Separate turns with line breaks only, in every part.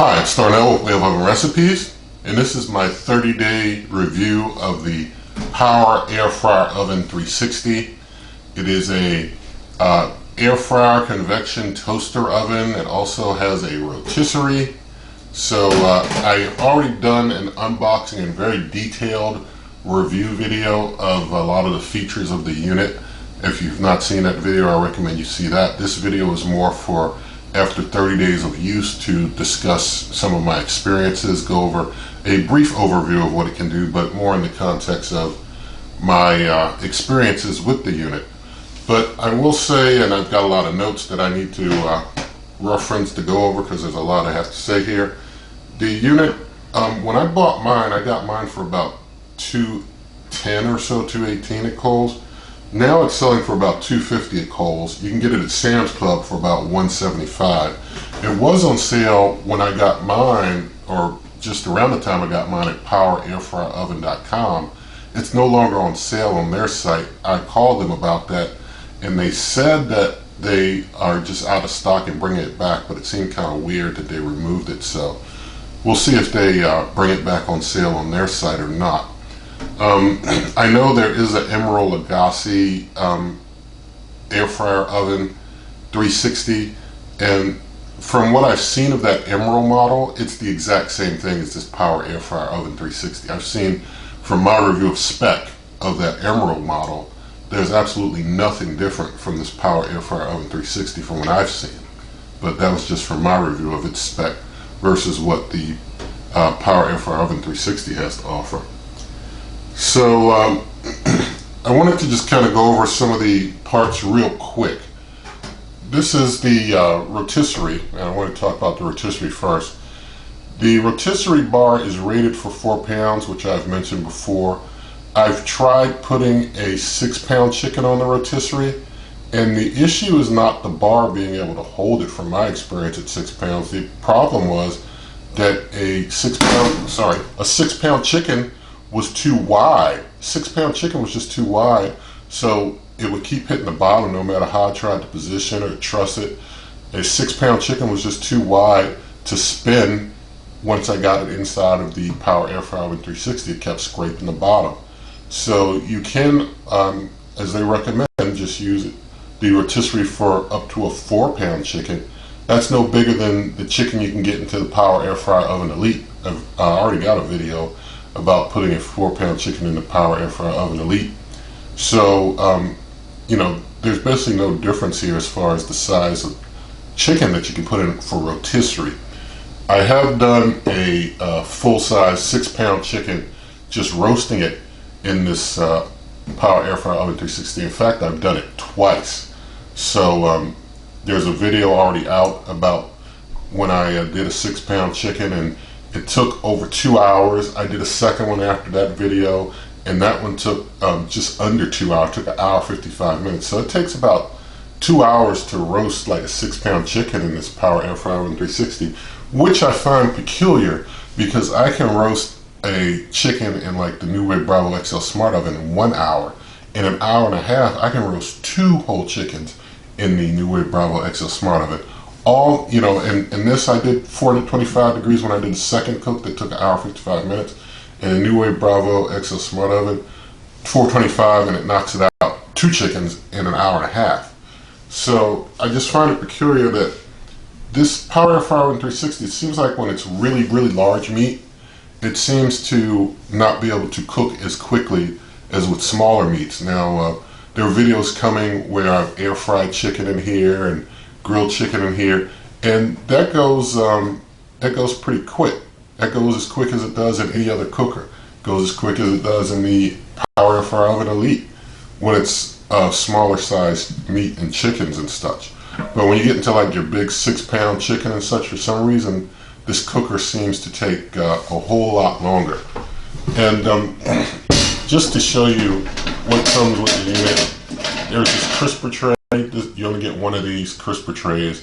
Hi, it's Thornell with NuWave Oven Recipes, and this is my 30-day review of the Power Air Fryer Oven 360. It is a air fryer convection toaster oven. It also has a rotisserie. So I've already done an unboxing and very detailed review video of a lot of the features of the unit. If you've not seen that video, I recommend you see that. This video is more for after 30 days of use to discuss some of my experiences, go over a brief overview of what it can do, but more in the context of my experiences with the unit. But I will say, and I've got a lot of notes that I need to reference to go over because there's a lot I have to say here. The unit, when I bought mine, I got mine for about $210 or so, $218 at Kohl's. Now it's selling for about $250 at Kohl's. You can get it at Sam's Club for about $175. It was on sale when I got mine, or just around the time I got mine, at powerairfryeroven.com. It's no longer on sale on their site. I called them about that, and they said that they are just out of stock and bringing it back, but it seemed kind of weird that they removed it. So we'll see if they bring it back on sale on their site or not. I know there is an Emerald Lagasse air fryer oven 360, and from what I've seen of that Emerald model, it's the exact same thing as this Power Air Fryer Oven 360. I've seen from my review of spec of that Emerald model, there's absolutely nothing different from this Power Air Fryer Oven 360 from what I've seen. But that was just from my review of its spec versus what the Power Air Fryer Oven 360 has to offer. So I wanted to just kind of go over some of the parts real quick. This is the rotisserie, and I want to talk about the rotisserie first. The rotisserie bar is rated for 4 pounds, which I've mentioned before. I've tried putting a 6-pound chicken on the rotisserie, and the issue is not the bar being able to hold it from my experience at 6 pounds. The problem was that a 6-pound chicken was too wide. 6-pound chicken was just too wide, so it would keep hitting the bottom no matter how I tried to position or truss it. A 6-pound chicken was just too wide to spin. Once I got it inside of the Power Air Fryer Oven 360, it kept scraping the bottom. So you can, as they recommend, just use the rotisserie for up to a 4-pound chicken. That's no bigger than the chicken you can get into the Power Air Fryer Oven Elite. I've already got a video about putting a 4-pound chicken in the Power Air Fryer Oven Elite. So, you know, there's basically no difference here as far as the size of chicken that you can put in for rotisserie. I have done a full-size 6-pound chicken, just roasting it in this Power Air Fryer Oven 360. In fact, I've done it twice. So there's a video already out about when I did a 6-pound chicken, and it took over 2 hours. I did a second one after that video, and that one took just under 2 hours. It took 1 hour 55 minutes. So it takes about 2 hours to roast like a 6-pound chicken in this Power Air Fryer Oven 360, which I find peculiar because I can roast a chicken in like the NuWave Bravo XL Smart Oven in 1 hour. In an hour and a half, I can roast 2 whole chickens in the NuWave Bravo XL Smart Oven. All, you know, and this I did 425 degrees when I did the second cook that took 1 hour 55 minutes. And the NuWave Bravo XL Smart Oven, 425, and it knocks it out 2 chickens in an hour and a half. So I just find it peculiar that this Power Air Fryer Oven 360, it seems like when it's really, really large meat, it seems to not be able to cook as quickly as with smaller meats. Now, there are videos coming where I've air fried chicken in here and grilled chicken in here, and that goes pretty quick. That goes as quick as it does in any other cooker. It goes as quick as it does in the Power Air Fryer Oven Elite when it's smaller sized meat and chickens and such. But when you get into like your big 6-pound chicken and such, for some reason this cooker seems to take a whole lot longer. And just to show you what comes with the unit, there's this crisper tray. You only get one of these crisper trays.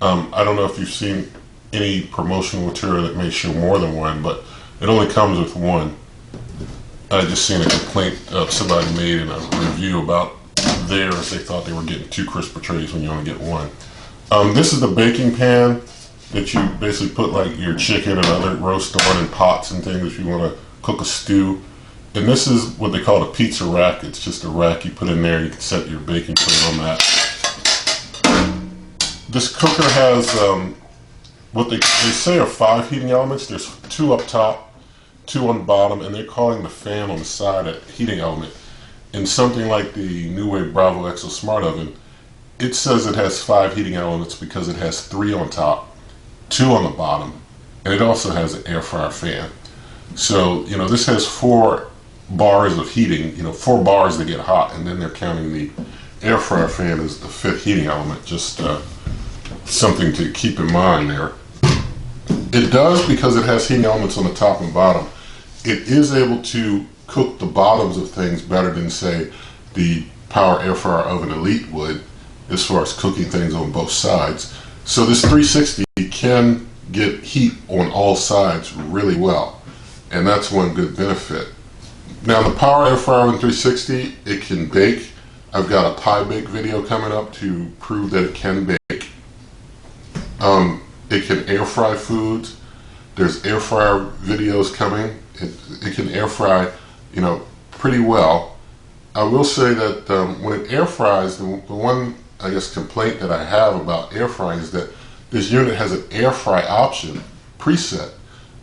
I don't know if you've seen any promotional material that may show more than one, but it only comes with one. I just seen a complaint somebody made in a review about theirs. They thought they were getting 2 crisper trays when you only get one. This is the baking pan. that you basically put like your chicken and other roast on in pots and things if you want to cook a stew. And this is what they call a pizza rack. It's just a rack you put in there. You can set your baking tray on that. This cooker has what they say are 5 heating elements. There's 2 up top, 2 on the bottom, and they're calling the fan on the side a heating element. And something like the NuWave Bravo XL Smart Oven, it says it has 5 heating elements because it has 3 on top, 2 on the bottom, and it also has an air fryer fan. So, you know, this has 4 bars of heating, you know, 4 bars that get hot, and then they're counting the air fryer fan as the 5th heating element. Just something to keep in mind there. It does, because it has heating elements on the top and bottom, it is able to cook the bottoms of things better than, say, the Power Air Fryer Oven Elite would, as far as cooking things on both sides. So this 360 can get heat on all sides really well, and that's one good benefit. Now the Power Air Fryer Oven 360, it can bake. I've got a pie bake video coming up to prove that it can bake. It can air fry foods. There's air fryer videos coming. It can air fry, you know, pretty well. I will say that when it air fries, the one, I guess, complaint that I have about air frying is that this unit has an air fry option preset,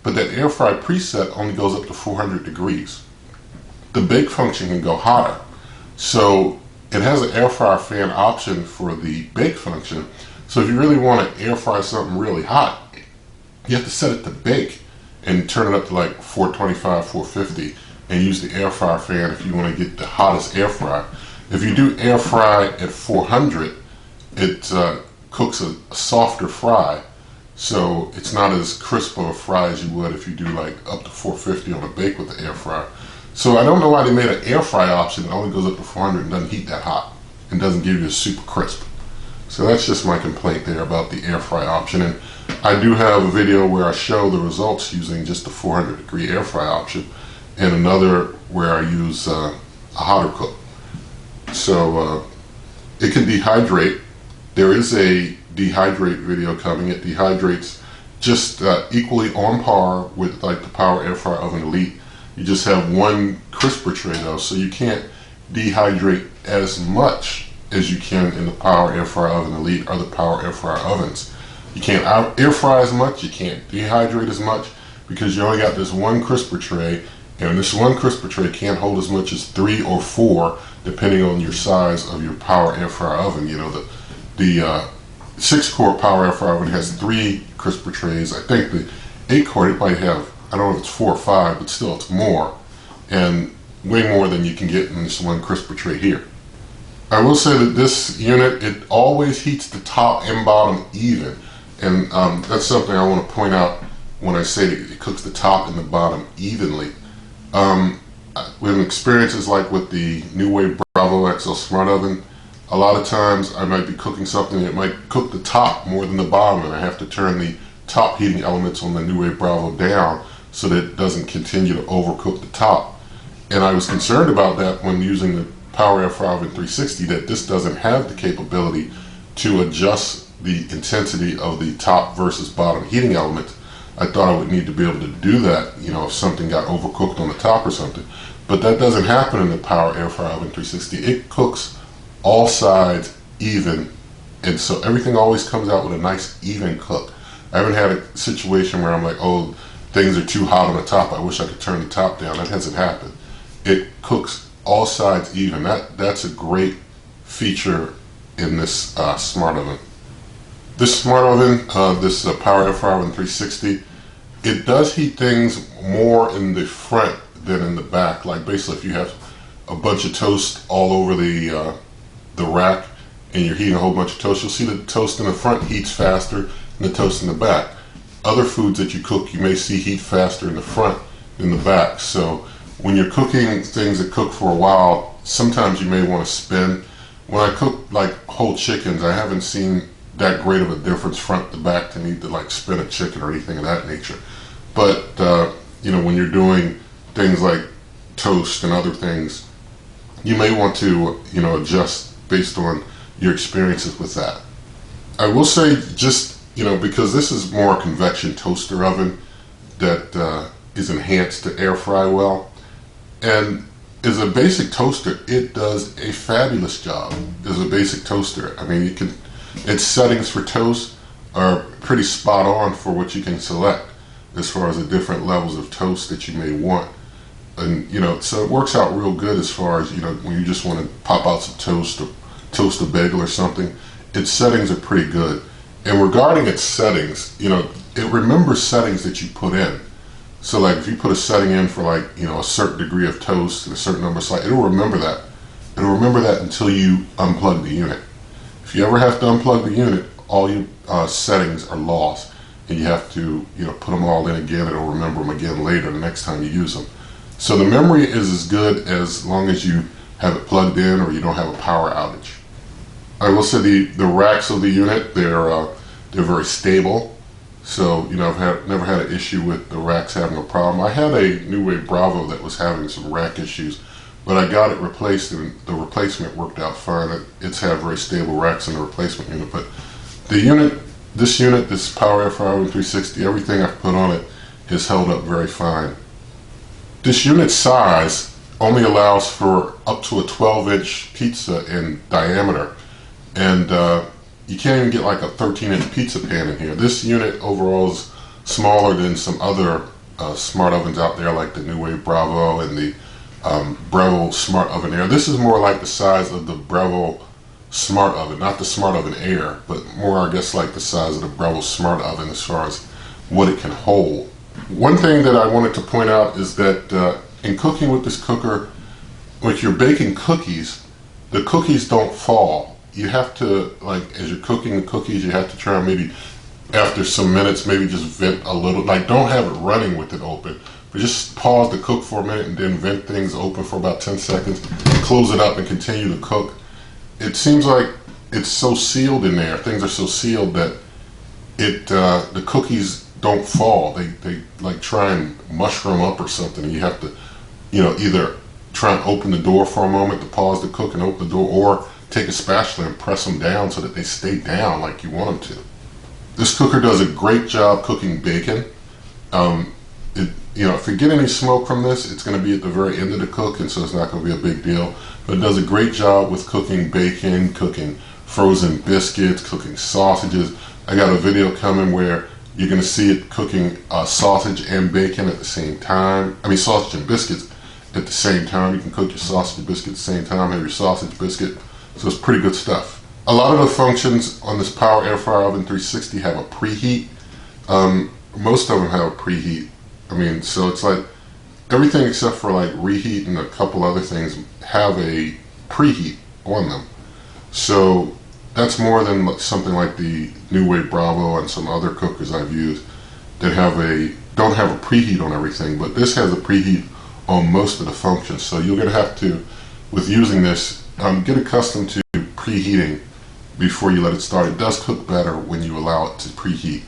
but that air fry preset only goes up to 400 degrees. The bake function can go hotter. So it has an air fryer fan option for the bake function. So if you really want to air fry something really hot, you have to set it to bake and turn it up to like 425, 450, and use the air fryer fan if you want to get the hottest air fry. If you do air fry at 400, it cooks a softer fry, so it's not as crisp of a fry as you would if you do like up to 450 on a bake with the air fryer. So I don't know why they made an air fry option that only goes up to 400 and doesn't heat that hot and doesn't give you a super crisp. So that's just my complaint there about the air fry option. And I do have a video where I show the results using just the 400 degree air fry option, and another where I use a hotter cook. So it can dehydrate. There is a dehydrate video coming. It dehydrates just equally on par with like the Power Air Fryer Oven Elite. You just have one crisper tray though, so you can't dehydrate as much as you can in the Power Air Fryer Oven Elite or the Power Air Fryer ovens. You can't air fry as much, you can't dehydrate as much, because you only got this one crisper tray, and this one crisper tray can't hold as much as 3 or 4 depending on your size of your Power Air Fryer oven. You know, the 6-quart Power Air Fryer oven has 3 crisper trays. I think the 8-quart, it might have, I don't know if it's 4 or 5, but still it's more, and way more than you can get in this one crisper tray here. I will say that this unit, it always heats the top and bottom even, and that's something I want to point out when I say that it cooks the top and the bottom evenly. With experiences like with the NuWave Bravo XL Smart Oven, a lot of times I might be cooking something that might cook the top more than the bottom, and I have to turn the top heating elements on the NuWave Bravo down so that it doesn't continue to overcook the top. And I was concerned about that when using the Power Air Fryer Oven 360, that this doesn't have the capability to adjust the intensity of the top versus bottom heating element. I thought I would need to be able to do that, you know, if something got overcooked on the top or something. But that doesn't happen in the Power Air Fryer Oven 360. It cooks all sides even, and so everything always comes out with a nice even cook. I haven't had a situation where I'm like, oh, things are too hot on the top, I wish I could turn the top down. That hasn't happened. It cooks all sides even. That's a great feature in this smart oven. This smart oven, this Power Air Fryer Oven 360, it does heat things more in the front than in the back. Like basically, if you have a bunch of toast all over the rack and you're heating a whole bunch of toast, you'll see the toast in the front heats faster than the toast in the back. Other foods that you cook, you may see heat faster in the front than the back. So when you're cooking things that cook for a while, sometimes you may want to spin. When I cook like whole chickens, I haven't seen that great of a difference front to back to need to like spin a chicken or anything of that nature. But you know, when you're doing things like toast and other things, you may want to, you know, adjust based on your experiences with that. I will say, just, because this is more a convection toaster oven that is enhanced to air fry well. And as a basic toaster, it does a fabulous job as a basic toaster. I mean, its settings for toast are pretty spot on for what you can select as far as the different levels of toast that you may want. And, so it works out real good as far as, when you just want to pop out some toast or toast a bagel or something. Its settings are pretty good. And regarding its settings, it remembers settings that you put in. So like if you put a setting in for like, a certain degree of toast and a certain number of slices, it'll remember that. It'll remember that until you unplug the unit. If you ever have to unplug the unit, all your settings are lost. And you have to, put them all in again. It'll remember them again later the next time you use them. So the memory is as good as long as you have it plugged in or you don't have a power outage. I will say the racks of the unit, they're very stable. So, I've never had an issue with the racks having a problem. I had a NuWave Bravo that was having some rack issues, but I got it replaced and the replacement worked out fine. It's had very stable racks in the replacement unit, but this Power Air Fryer Oven 360, everything I've put on it has held up very fine. This unit size only allows for up to a 12-inch pizza in diameter, and you can't even get like a 13-inch pizza pan in here. This unit overall is smaller than some other smart ovens out there, like the NuWave Bravo and the Breville Smart Oven Air. This is more like the size of the Breville Smart Oven, not the Smart Oven Air, but more, I guess, like the size of the Breville Smart Oven as far as what it can hold. One thing that I wanted to point out is that in cooking with this cooker, when you're baking cookies, the cookies don't fall. You have to, like, as you're cooking the cookies, you have to try and maybe, after some minutes, maybe just vent a little. Like, don't have it running with it open, but just pause to cook for a minute and then vent things open for about 10 seconds, close it up and continue to cook. It seems like it's so sealed in there, things are so sealed that the cookies don't fall. They like try and mushroom up or something, and you have to, either try and open the door for a moment to pause the cook and open the door, or take a spatula and press them down so that they stay down like you want them to. This cooker does a great job cooking bacon. If you get any smoke from this, it's going to be at the very end of the cook, and so it's not going to be a big deal. But it does a great job with cooking bacon, cooking frozen biscuits, cooking sausages. I got a video coming where you're going to see it cooking sausage and bacon at the same time. I mean, sausage and biscuits at the same time. You can cook your sausage and biscuit at the same time, have your sausage biscuit. So it's pretty good stuff. A lot of the functions on this Power Air Fryer Oven 360 have a preheat. Most of them have a preheat. I mean, so it's like everything except for like reheat and a couple other things have a preheat on them. So that's more than something like the NuWave Bravo and some other cookers I've used that don't have a preheat on everything, but this has a preheat on most of the functions. So you're going to have to, with using this, get accustomed to preheating before you let it start. It does cook better when you allow it to preheat.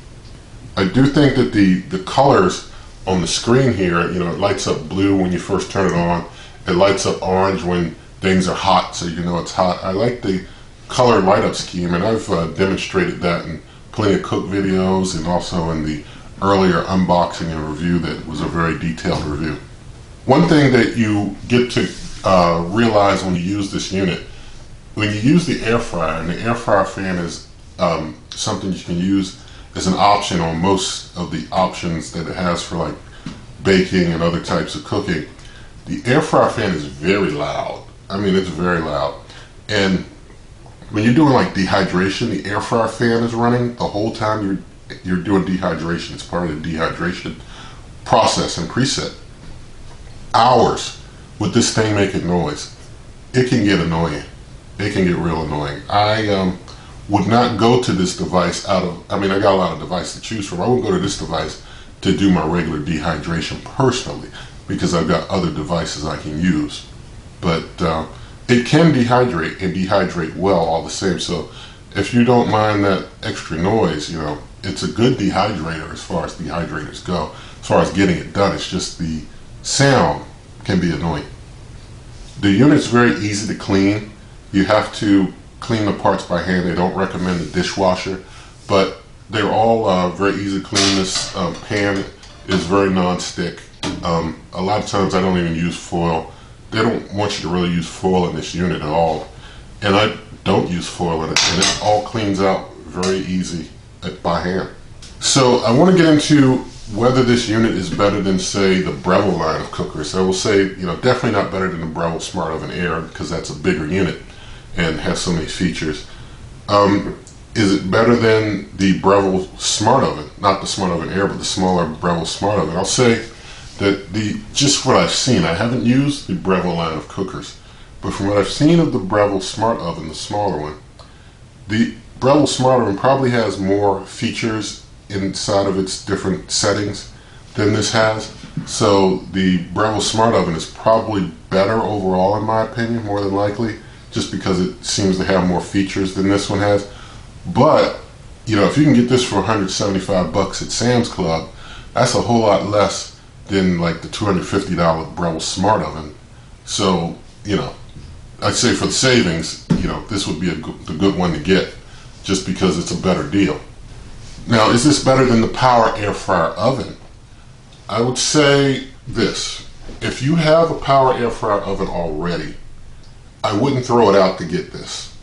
I do think that the colors on the screen here, it lights up blue when you first turn it on. It lights up orange when things are hot, so you know it's hot. I like the color light up scheme, and I've demonstrated that in plenty of cook videos and also in the earlier unboxing and review that was a very detailed review. One thing that you get to realize when you use this unit, when you use the air fryer, and the air fryer fan is something you can use as an option on most of the options that it has for like baking and other types of cooking. The air fryer fan is very loud. I mean, it's very loud. And when you're doing like dehydration, the air fryer fan is running the whole time you're doing dehydration. It's part of the dehydration process and preset. Hours with this thing making noise. It can get annoying. It can get real annoying. I would not go to this device I got a lot of devices to choose from. I wouldn't go to this device to do my regular dehydration personally, because I've got other devices I can use. But it can dehydrate and dehydrate well all the same. So if you don't mind that extra noise, it's a good dehydrator as far as dehydrators go. As far as getting it done, it's just the sound can be annoying. The unit's very easy to clean. You have to clean the parts by hand. They don't recommend the dishwasher, but They're all very easy to clean. This pan is very non-stick. A lot of times I don't even use foil. They don't want you to really use foil in this unit at all. And I don't use foil in it, and it all cleans out very easy by hand. So I want to get into whether this unit is better than, say, the Breville line of cookers. I will say, definitely not better than the Breville Smart Oven Air, because that's a bigger unit and has so many features. Is it better than the Breville Smart Oven? Not the Smart Oven Air, but the smaller Breville Smart Oven. I'll say that just what I've seen, I haven't used the Breville line of cookers, but from what I've seen of the Breville Smart Oven, the smaller one, the Breville Smart Oven probably has more features inside of its different settings than this has. So the Breville Smart Oven is probably better overall, in my opinion, more than likely, just because it seems to have more features than this one has. But if you can get this for $175 at Sam's Club, that's a whole lot less than like the $250 Breville Smart Oven. So I'd say for the savings, this would be the good one to get, just because it's a better deal. Now, is this better than the Power Air Fryer Oven? I would say this: if you have a Power Air Fryer Oven already, I wouldn't throw it out to get this.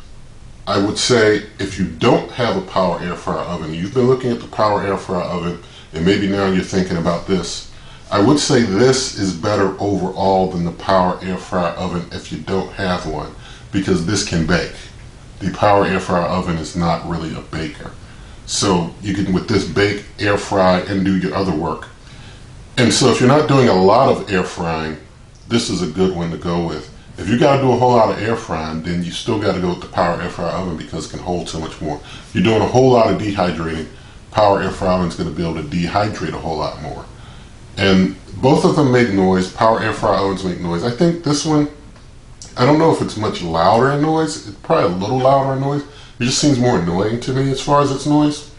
I would say if you don't have a Power Air Fryer Oven, you've been looking at the Power Air Fryer Oven, and maybe now you're thinking about this, I would say this is better overall than the Power Air Fryer Oven if you don't have one, because this can bake. The Power Air Fryer Oven is not really a baker. So you can, with this, bake, air fry, and do your other work. And so if you're not doing a lot of air frying, this is a good one to go with. If you got to do a whole lot of air frying, then you still got to go with the Power Air Fryer Oven, because it can hold so much more. If you're doing a whole lot of dehydrating, Power Air Fryer Oven is going to be able to dehydrate a whole lot more. And both of them make noise. Power Air Fryer Ovens make noise. I think this one, I don't know if it's much louder in noise. It's probably a little louder in noise. It just seems more annoying to me as far as its noise.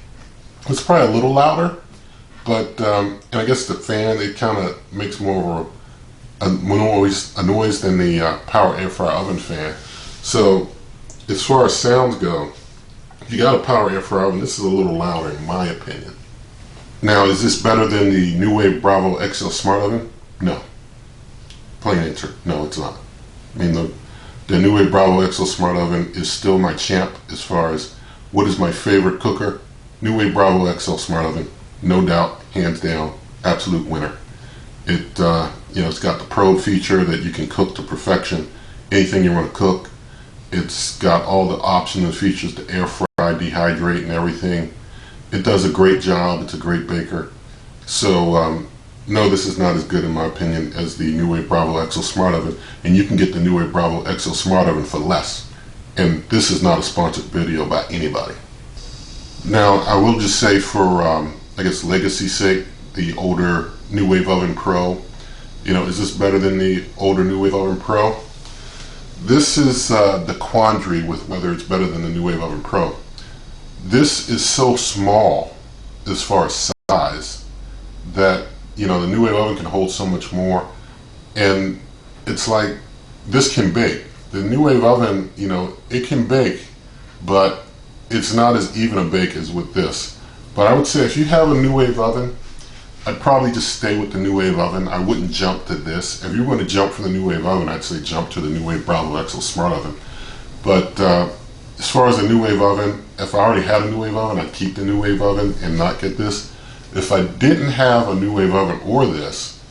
It's probably a little louder, but and I guess the fan, it kind of makes more of a noise than the Power Air Fryer Oven fan. So as far as sounds go, if you got a Power Air Fryer Oven, this is a little louder in my opinion. Now, is this better than the NuWave Bravo XL Smart Oven? No. Plain answer, no, it's not. I mean, the NuWave Bravo XL Smart Oven is still my champ as far as what is my favorite cooker. NuWave Bravo XL Smart Oven, no doubt, hands down, absolute winner. It's got the probe feature that you can cook to perfection, anything you want to cook. It's got all the options and features to air fry, dehydrate, and everything. It does a great job. It's a great baker. So no, this is not as good in my opinion as the NuWave Bravo XL Smart Oven, and you can get the NuWave Bravo XL Smart Oven for less. And this is not a sponsored video by anybody. Now, I will just say for, I guess, legacy's sake, the older NuWave Oven Pro, is this better than the older NuWave Oven Pro? This is the quandary with whether it's better than the NuWave Oven Pro. This is so small as far as size that, the NuWave Oven can hold so much more, and it's like, this can bake. The NuWave Oven, it can bake, but it's not as even a bake as with this. But I would say if you have a NuWave oven, I'd probably just stay with the NuWave oven. I wouldn't jump to this. If you want to jump from the NuWave oven, I'd say jump to the NuWave Bravo XL Smart Oven. But as far as the NuWave oven, if I already had a NuWave oven, I'd keep the NuWave oven and not get this. If I didn't have a NuWave oven or this,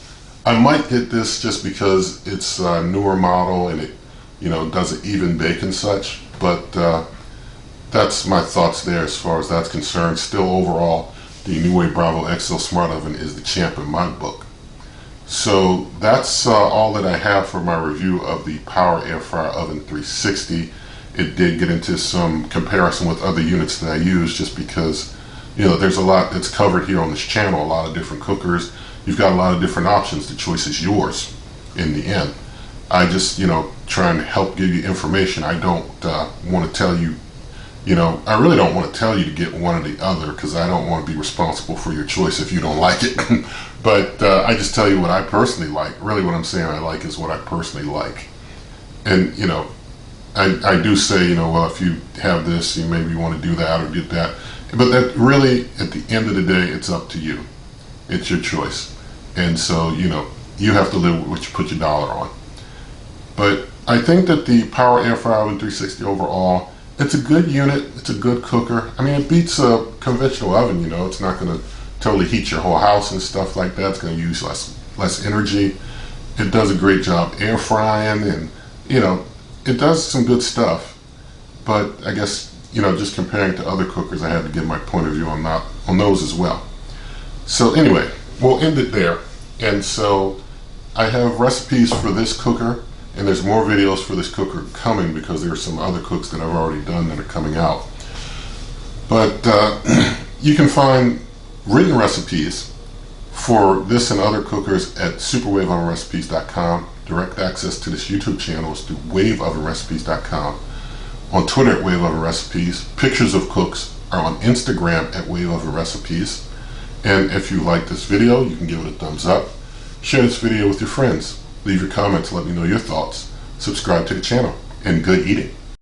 I might get this just because it's a newer model and it, doesn't even bake and such. But that's my thoughts there as far as that's concerned. Still, overall, the NuWave Bravo XL Smart Oven is the champ in my book. So that's all that I have for my review of the Power Air Fryer Oven 360. It did get into some comparison with other units that I use, just because there's a lot that's covered here on this channel, a lot of different cookers. You've got a lot of different options. The choice is yours in the end. I just try and help give you information. I don't want to tell you, I really don't want to tell you to get one or the other, because I don't want to be responsible for your choice if you don't like it. But I just tell you what I personally like. Really what I'm saying I like is what I personally like. And I do say, well, if you have this, you maybe want to do that or get that. But that really, at the end of the day, it's up to you. It's your choice. And so, you know, you have to live with what you put your dollar on. But I think that the Power Air Fryer Oven 360 overall, it's a good unit, it's a good cooker. I mean, it beats a conventional oven, you know. It's not going to totally heat your whole house and stuff like that. It's going to use less energy. It does a great job air frying, and, you know, it does some good stuff. But I guess, you know, just comparing to other cookers, I had to give my point of view on those as well. So anyway, we'll end it there. And so I have recipes for this cooker, and there's more videos for this cooker coming because there are some other cooks that I've already done that are coming out. But you can find written recipes for this and other cookers at superwaveovenrecipes.com. Direct access to this YouTube channel is through waveovenrecipes.com. On Twitter at waveovenrecipes. Pictures of cooks are on Instagram at waveovenrecipes. And if you like this video, you can give it a thumbs up. Share this video with your friends. Leave your comments, let me know your thoughts. Subscribe to the channel, and good eating.